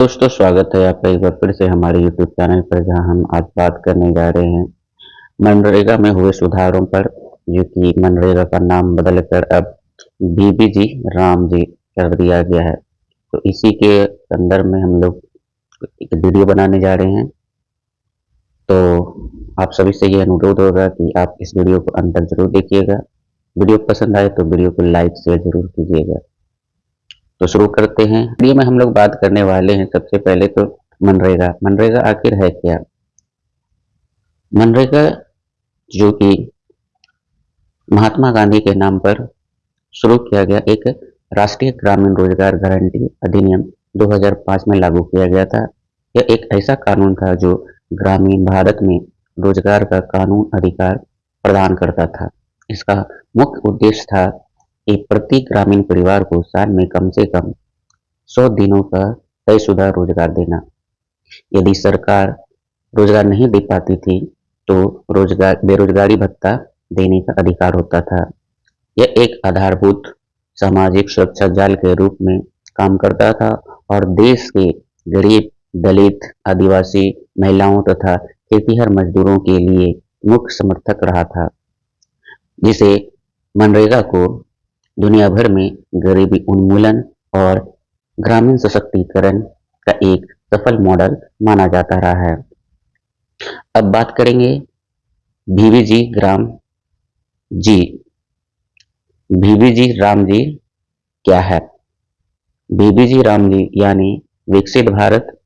दोस्तों, स्वागत है आपका एक बार फिर से हमारे यूट्यूब चैनल पर, जहां हम आज बात करने जा रहे हैं मनरेगा में हुए सुधारों पर। जो कि मनरेगा का नाम बदलकर अब बीबीजी राम जी कर दिया गया है। तो इसी के संदर्भ में हम लोग एक वीडियो बनाने जा रहे हैं। तो आप सभी से ये अनुरोध होगा कि आप इस वीडियो को अंत तक जरूर देखिएगा। वीडियो पसंद आए तो वीडियो को लाइक शेयर जरूर कीजिएगा। तो शुरू करते हैं। वीडियो में हम लोग बात करने वाले हैं सबसे पहले तो मनरेगा। मनरेगा आखिर है क्या? मनरेगा जो कि महात्मा गांधी के नाम पर शुरू किया गया एक राष्ट्रीय ग्रामीण रोजगार गारंटी अधिनियम 2005 में लागू किया गया था। यह एक ऐसा कानून था जो ग्रामीण भारत में रोजगार का कानून अधिकार प्रदान करता था। इसका मुख्य उद्देश्य था कि प्रति ग्रामीण परिवार को साल में कम से कम 100 दिनों का तयशुदा रोजगार देना। यदि सरकार रोजगार नहीं दे पाती थी तो रोजगार बेरोजगारी भत्ता देने का अधिकार होता था। यह एक आधारभूत सामाजिक सुरक्षा जाल के रूप में काम करता था और देश के गरीब, दलित, आदिवासी, महिलाओं तथा खेतीहर मजदूरों के लिए मुख्य समर्थक रहा था, जिसे मनरेगा को दुनिया भर में गरीबी उन्मूलन और ग्रामीण सशक्तिकरण का एक सफल मॉडल माना जाता रहा है। अब बात करेंगे बीबीजी राम जी। बीबीजी राम जी क्या है? बीबीजी राम जी यानी विकसित भारत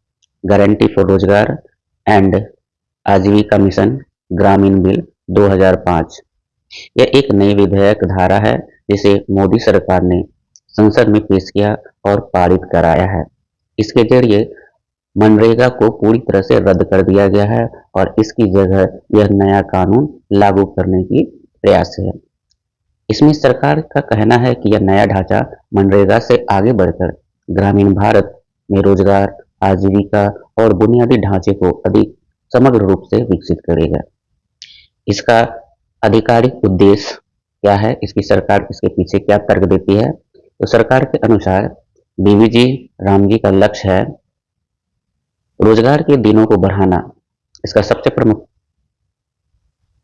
गारंटी फॉर रोजगार एंड आजीविका मिशन ग्रामीण बिल 2005। यह एक नई विधेयक धारा है जिसे मोदी सरकार ने संसद में पेश किया और पारित कराया है। इसके जरिए मनरेगा को पूरी तरह से रद्द कर दिया गया है और इसकी जगह यह नया कानून लागू करने की प्रयास है। इसमें सरकार का कहना है कि यह नया ढांचा मनरेगा से आगे बढ़कर ग्रामीण भारत में रोजगार, आजीविका और बुनियादी ढांचे को अधिक समग्र रूप से विकसित करेगा। इसका आधिकारिक उद्देश्य क्या है? इसकी सरकार इसके पीछे क्या तर्क देती है? तो सरकार के अनुसार बीबीजी राम जी का लक्ष्य है रोजगार के दिनों को बढ़ाना। इसका सबसे प्रमुख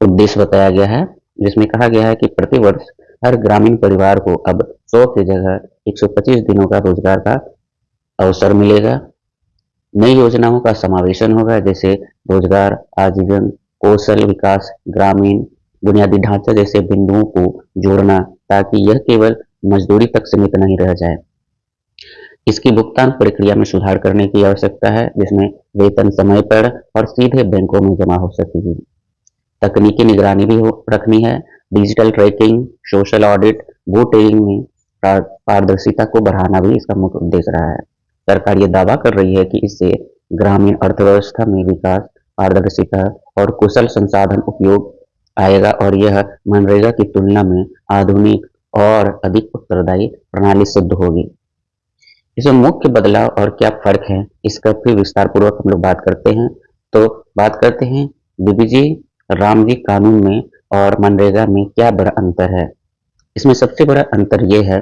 उद्देश्य बताया गया है, जिसमें कहा गया है कि प्रति वर्ष हर ग्रामीण परिवार को अब 100 की जगह 125 दिनों का रोजगार का अवसर मिलेगा। नई योजनाओं का समावेशन होगा, जैसे रोजगार, आजीवन, कौशल विकास, ग्रामीण बुनियादी ढांचा जैसे बिंदुओं को जोड़ना, ताकि यह केवल मजदूरी तक सीमित नहीं रह जाए। इसकी भुगतान प्रक्रिया में सुधार करने की आवश्यकता है, जिसमें वेतन समय पर और सीधे बैंकों में जमा हो सकेगी। तकनीकी निगरानी भी रखनी है। डिजिटल ट्रैकिंग, सोशल ऑडिट, भू टैगिंग में पारदर्शिता को बढ़ाना भी इसका मुख्य उद्देश्य रहा है। सरकार ये दावा कर रही है कि इससे ग्रामीण अर्थव्यवस्था में विकास, पारदर्शिता और कुशल संसाधन उपयोग आएगा और यह मनरेगा की तुलना में आधुनिक और अधिक उत्तरदायी प्रणाली सिद्ध होगी। इसमें मुख्य बदलाव और क्या फर्क है, इसका फिर विस्तार पूर्वक हम लोग बात करते हैं। तो बात करते हैं बीबीजी राम जी कानून में और मनरेगा में क्या बड़ा अंतर है। इसमें सबसे बड़ा अंतर यह है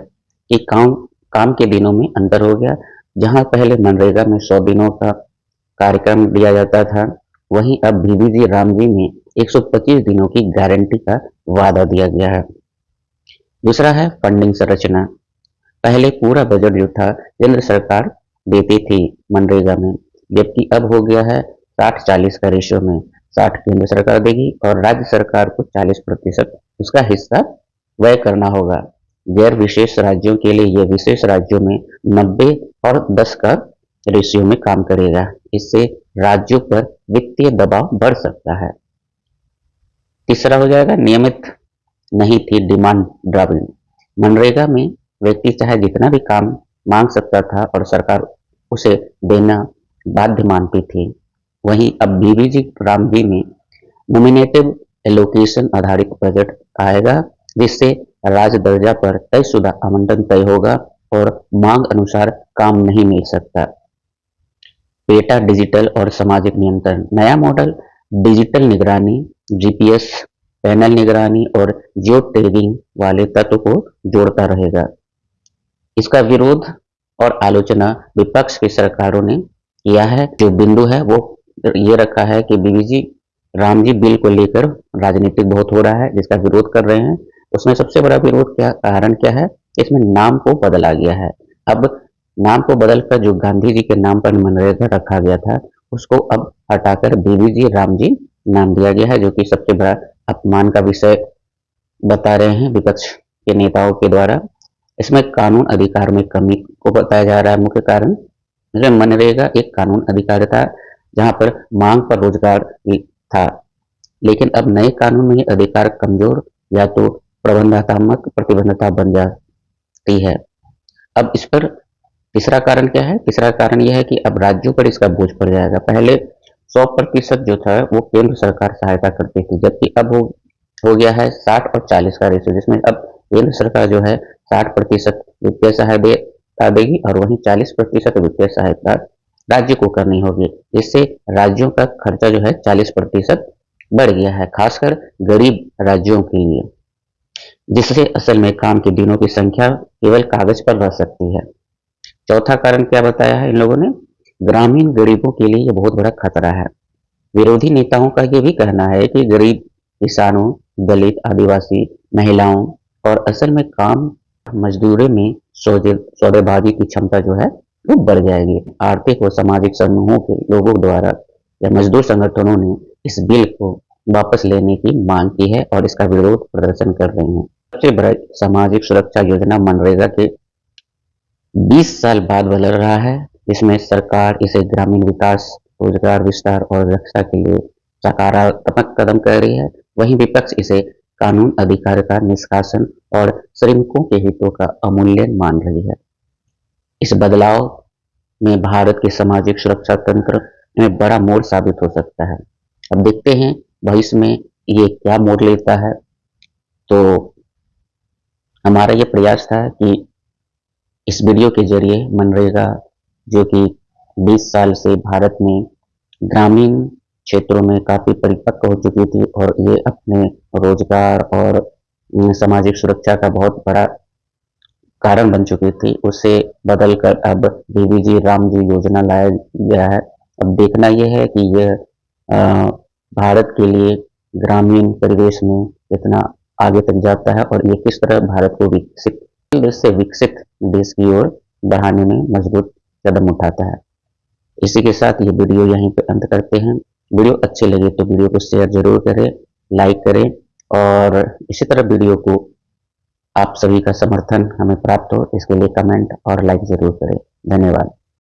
कि काम के दिनों में अंतर हो गया। जहां पहले मनरेगा में 100 दिनों का कार्यक्रम दिया जाता था, वहीं अब बीबीजी राम जी में 125 दिनों की गारंटी का वादा दिया गया है। दूसरा है फंडिंग संरचना। पहले पूरा बजट जो था केंद्र सरकार देती थी मनरेगा में, जबकि अब हो गया है 60-40 का रेशियो में। 60 केंद्र सरकार देगी और राज्य सरकार को 40% उसका हिस्सा व्यय करना होगा। गैर विशेष राज्यों के लिए यह विशेष राज्यों में 90 और 10 का रेशियो में काम करेगा। इससे राज्यों पर वित्तीय दबाव बढ़ सकता है। तीसरा हो जाएगा नियमित नहीं थी डिमांड ड्राफ्टिंग। मनरेगा में व्यक्ति चाहे जितना भी काम मांग सकता था और सरकार उसे देना बाध्य मानती थी। वहीं अब बीबीजी राम जी में नॉमिनेटिव एलोकेशन आधारित बजट आएगा, जिससे राज्य दर्जा पर तयशुदा आवंटन तय होगा और मांग अनुसार काम नहीं मिल सकता। पेटा डिजिटल और सामाजिक नियंत्रण। नया मॉडल डिजिटल निगरानी, जीपीएस पैनल निगरानी और जियो टैगिंग वाले तत्व को जोड़ता रहेगा। इसका विरोध और आलोचना विपक्ष की सरकारों ने किया है। जो बिंदु है वो ये रखा है कि बीबीजी राम जी बिल को लेकर राजनीतिक बहुत हो रहा है, जिसका विरोध कर रहे हैं। उसमें सबसे बड़ा विरोध क्या कारण क्या है? इसमें नाम को बदला गया है। अब नाम को बदलकर जो गांधी जी के नाम पर मनरेगा रखा गया था, उसको अब हटाकर बीबीजी राम जी नाम दिया गया है, जो कि सबसे बड़ा अपमान का विषय बता रहे हैं विपक्ष के नेताओं के द्वारा। इसमें कानून अधिकार में कमी को बताया जा रहा है मुख्य कारण। इसमें मनरेगा एक कानून अधिकार था जहां पर मांग पर रोजगार था, लेकिन अब नए कानून में ये अधिकार कमजोर या तो प्रबंधात्मक प्रतिबद्धता बन जाती है। अब इस पर तीसरा कारण क्या है? तीसरा कारण यह है कि अब राज्यों पर इसका बोझ पड़ जाएगा। पहले 100% जो था वो केंद्र सरकार सहायता करती थी, जबकि अब हो गया है 60 और 40 का रेशियो, जिसमें अब केंद्र सरकार जो है 60% वित्तीय सहायता देगी और वहीं 40% वित्तीय सहायता राज्य को करनी होगी। इससे राज्यों का खर्चा जो है 40% बढ़ गया है, खासकर गरीब राज्यों के लिए, जिससे असल में काम के दिनों की संख्या केवल कागज पर रह सकती है। चौथा कारण क्या बताया है इन लोगों ने? ग्रामीण गरीबों के लिए ये बहुत बड़ा खतरा है। विरोधी नेताओं का ये भी कहना है कि गरीब किसानों, दलित, आदिवासी, महिलाओं और असल में काम मजदूरी में सौदेबाजी की क्षमता जो है वो बढ़ जाएगी। आर्थिक व सामाजिक समूहों के लोगों द्वारा या मजदूर संगठनों ने इस बिल को वापस लेने की मांग की है और इसका विरोध प्रदर्शन कर रहे हैं। सबसे बड़ा सामाजिक सुरक्षा योजना मनरेगा के 20 साल बाद बदल रहा है, जिसमें सरकार इसे ग्रामीण विकास, रोजगार विस्तार और रक्षा के लिए सकारात्मक कदम कर रही है। वहीं विपक्ष इसे कानून अधिकार का निष्कासन और श्रमिकों के हितों का अवमूल्यन मान रही है। इस बदलाव में भारत के सामाजिक सुरक्षा तंत्र में बड़ा मोड़ साबित हो सकता है। अब देखते हैं भविष्य में ये क्या मोड़ लेता है। तो हमारा ये प्रयास था कि इस वीडियो के जरिए मनरेगा, जो कि 20 साल से भारत में ग्रामीण क्षेत्रों में काफी परिपक्व हो चुकी थी और ये अपने रोजगार और सामाजिक सुरक्षा का बहुत बड़ा कारण बन चुकी थी, उसे बदलकर अब बीबीजी राम जी योजना लाया गया है। अब देखना यह है कि यह भारत के लिए ग्रामीण परिवेश में कितना आगे तक जाता है और ये किस तरह भारत को विकसित देश से विकसित देश की ओर बढ़ाने में मजबूत कदम उठाता है। इसी के साथ ये वीडियो यहीं पे अंत करते हैं। वीडियो अच्छे लगे तो वीडियो को शेयर जरूर करें, लाइक करें और इसी तरह वीडियो को आप सभी का समर्थन हमें प्राप्त हो इसके लिए कमेंट और लाइक जरूर करें। धन्यवाद।